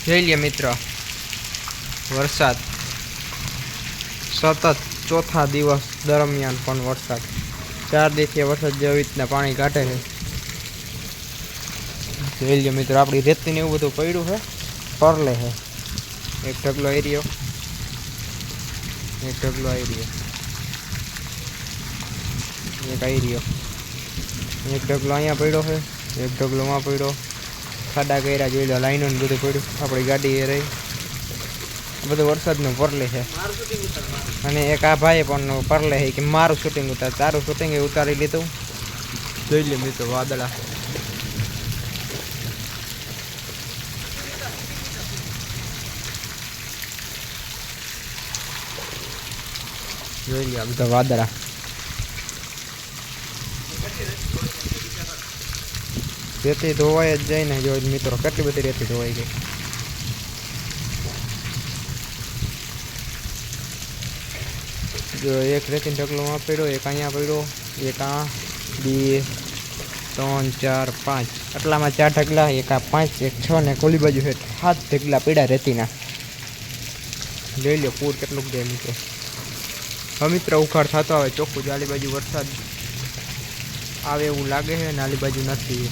જોઈ લે મિત્ર, વરસાદ સતત ચોથા દિવસ દરમિયાન પણ વરસાદ 4 દિવસથી વરસાદ જેવી રીતના પાણી કાઢે છે. જોઈ લે મિત્રો, આપણી રેતી ને એવું બધું પડ્યું છે, પરલે છે. એક ઢગલો એરિયો, એક ઢગલો એરિયો, એક એરિયો, એક ઢગલો અહીંયા પડ્યો છે, એક ઢગલો માં પડ્યો. ખાડા કર્યા જોઈ લો, લાઈનો ને બધું પડ્યું. આપણી ગાડી એ રહી, બધું વરસાદનું પરલે છે. અને એક આ ભાઈ પણ પરલે છે કે મારું શૂટિંગ ઉતાર, તારું શૂટિંગ એ ઉતારી લીધું. જોઈ લે મિત્રો, વાદળા જોઈ લે, આ બધા વાદળા. રેતી ધોવાઈ જ જાય ને. જો મિત્રો, કેટલી બધી રેતી ધોવાઈ ગઈ. જો એક રેતી ઢગલોમાં પડ્યો, એક અહીંયા પડ્યો, એક આ 2 3 4 5, આટલામાં 4 ઢગલા, એક આ 5, એક 6 ને કોલી બાજુ છે 7 ઢગલા પડ્યા રેતીના. જોઈ લો પૂર કેટલું જાય મિત્રો. હવે મિત્રો ઉખાડ થતો આવે ચોખ્ખું. આલી બાજુ વરસાદ આવે એવું લાગે છે ને આલી બાજુ નથી.